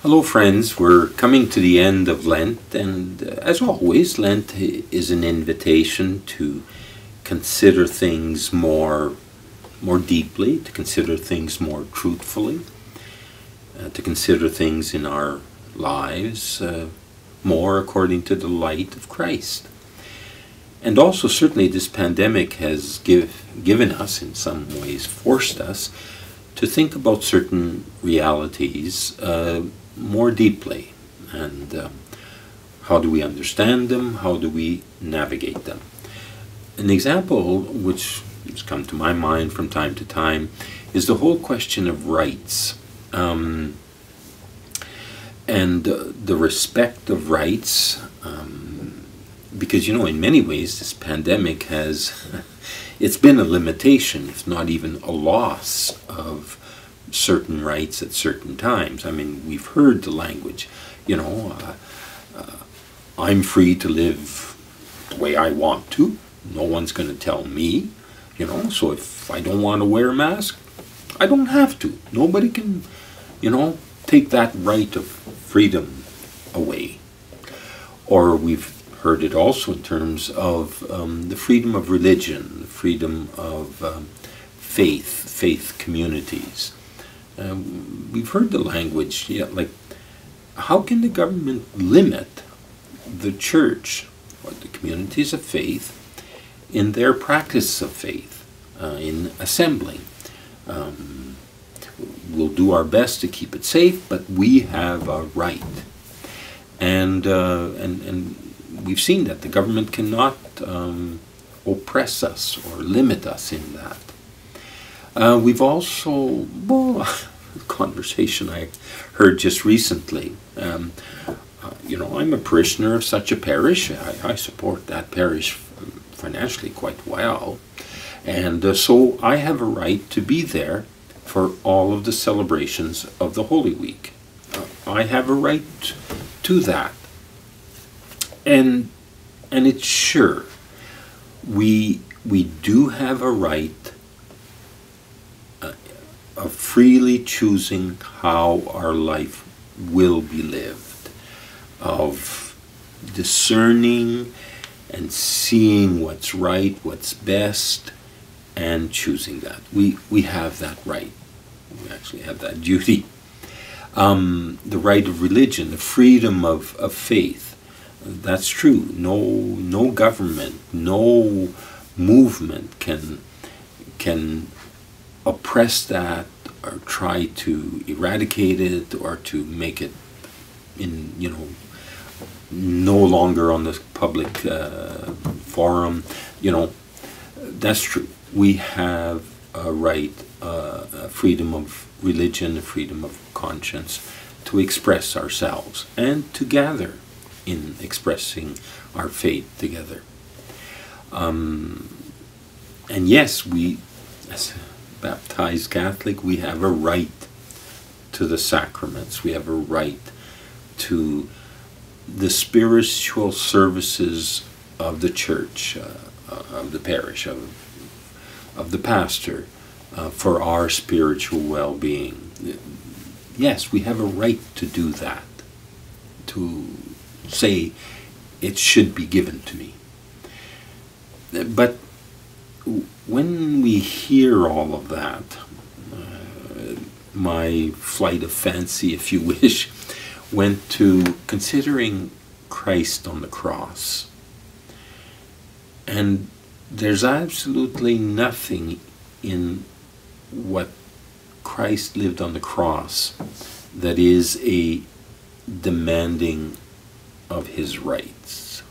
Hello friends, we're coming to the end of Lent, and as always, Lent is an invitation to consider things more deeply, to consider things more truthfully, to consider things in our lives more according to the light of Christ. And also certainly this pandemic has given us, in some ways forced us, to think about certain realities more deeply, and how do we understand them, how do we navigate them. An example which has come to my mind from time to time is the whole question of rights, and the respect of rights, because in many ways this pandemic has it's been a limitation, if not even a loss of certain rights at certain times. I mean, we've heard the language, I'm free to live the way I want to. No one's going to tell me, so if I don't want to wear a mask, I don't have to. Nobody can, take that right of freedom away. Or we've heard it also in terms of the freedom of religion, the freedom of faith communities. We've heard the language, like, how can the government limit the church or the communities of faith in their practice of faith, in assembling? We'll do our best to keep it safe, but we have a right. And we've seen that the government cannot oppress us or limit us in that. We've also, a conversation I heard just recently, I'm a parishioner of such a parish. I support that parish financially quite well, and so I have a right to be there for all of the celebrations of the Holy Week. I have a right to that. And it's sure, we do have a right of freely choosing how our life will be lived, of discerning and seeing what's right, what's best, and choosing that. We have that right. We actually have that duty. The right of religion, the freedom of faith. That's true. No government, no movement can oppress that or try to eradicate it or to make it no longer on the public forum. That's true. We have a right, a freedom of religion, a freedom of conscience to express ourselves and to gather in expressing our faith together. And yes, we, as a baptized Catholic, we have a right to the sacraments. We have a right to the spiritual services of the church, of the parish, of the pastor, for our spiritual well-being. Yes, we have a right to do that, to say it should be given to me. But when we hear all of that, my flight of fancy, if you wish, went to considering Christ on the cross. And there's absolutely nothing in what Christ lived on the cross that is a demanding of his rights.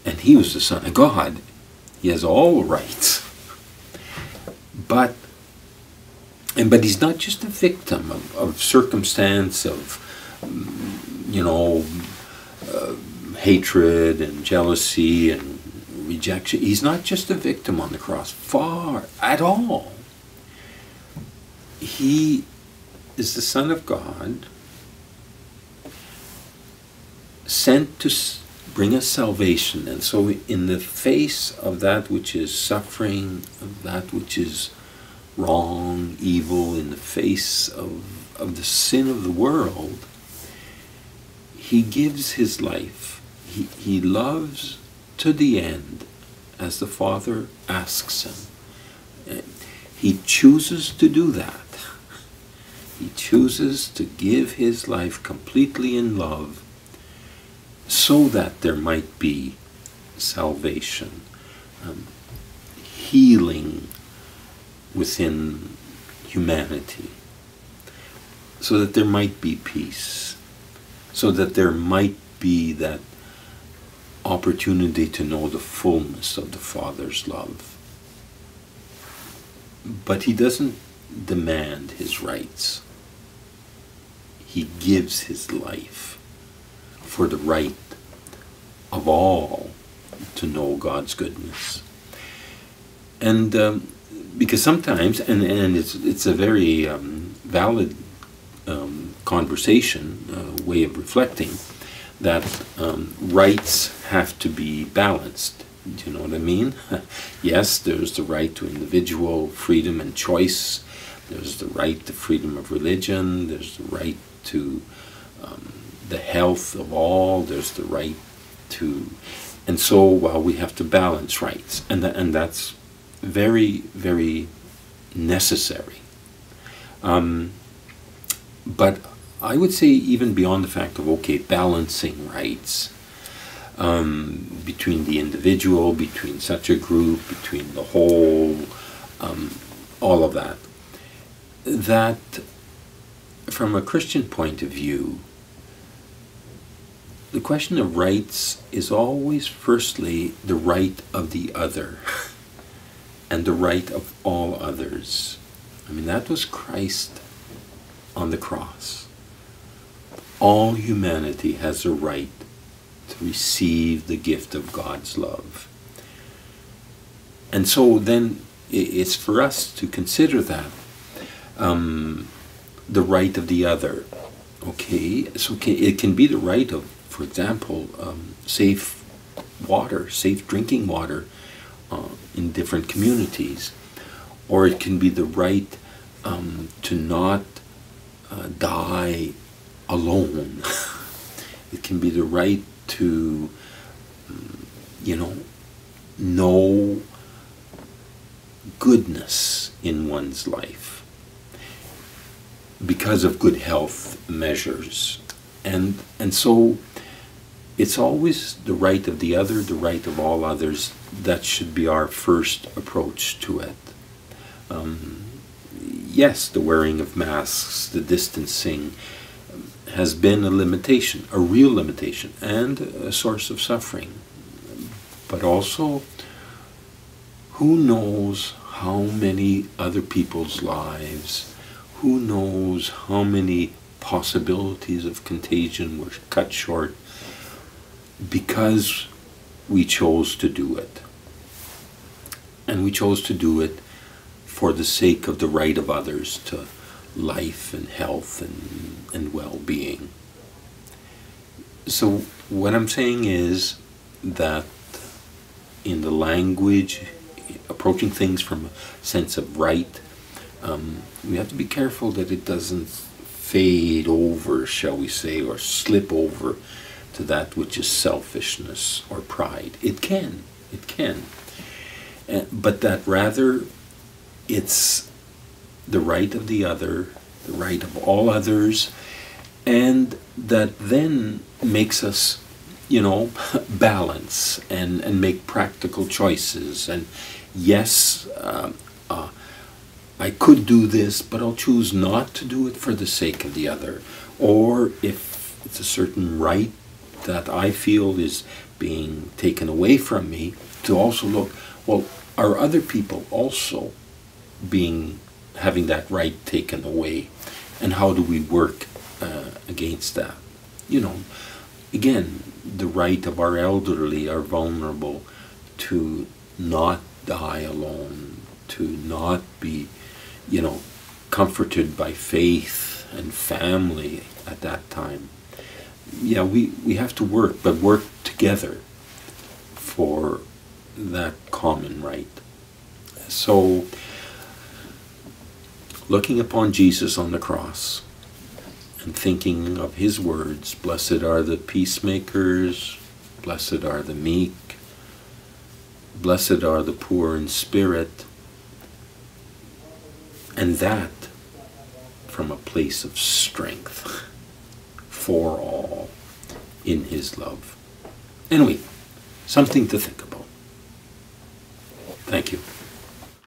And he was the Son of God. He has all rights. But he's not just a victim of circumstance, of hatred and jealousy and rejection. He's not just a victim on the cross, far at all. He is the Son of God, sent to bring us salvation. And so in the face of that which is suffering, of that which is wrong, evil, in the face of of the sin of the world, he gives his life. He loves to the end as the Father asks him. He chooses to do that. He chooses to give his life completely in love so that there might be salvation, healing within humanity, so that there might be peace, so that there might be that opportunity to know the fullness of the Father's love. But he doesn't demand his rights. He gives his life for the right of all to know God's goodness. And because sometimes, and it's a very valid conversation, way of reflecting, that rights have to be balanced. Do you know what I mean? Yes, there's the right to individual freedom and choice. There's the right to freedom of religion. There's the right to the health of all. There's the right to... And so, well, we have to balance rights. And that's very, very necessary. But I would say even beyond the fact of, okay, balancing rights between the individual, between such a group, between the whole, all of that, that from a Christian point of view, the question of rights is always firstly the right of the other and the right of all others. I mean, that was Christ on the cross. All humanity has a right to receive the gift of God's love. And so then it's for us to consider that the right of the other. Okay, so it can be the right of, for example, safe water, safe drinking water in different communities. Or it can be the right to not die alone. It can be the right to, know goodness in one's life because of good health measures. And so it's always the right of the other, the right of all others. That should be our first approach to it. Yes, the wearing of masks, the distancing has been a limitation, a real limitation, and a source of suffering. But also, who knows how many other people's lives, who knows how many possibilities of contagion were cut short because we chose to do it. And we chose to do it for the sake of the right of others to life and health and well-being. So what I'm saying is that in the language, approaching things from a sense of right, we have to be careful that it doesn't fade over, shall we say, or slip over to that which is selfishness or pride. It can. But that rather it's the right of the other, the right of all others, and that then makes us, balance and make practical choices. And yes, I could do this, but I'll choose not to do it for the sake of the other. Or if it's a certain right that I feel is being taken away from me, to also look, well, are other people also having that right taken away, and how do we work against that? Again, the right of our elderly, our vulnerable, to not die alone, to not be, comforted by faith and family at that time. Yeah, we have to work, but work together for that common right. So, looking upon Jesus on the cross, and thinking of his words, blessed are the peacemakers, blessed are the meek, blessed are the poor in spirit, and that from a place of strength for all in his love. Anyway, something to think about. Thank you.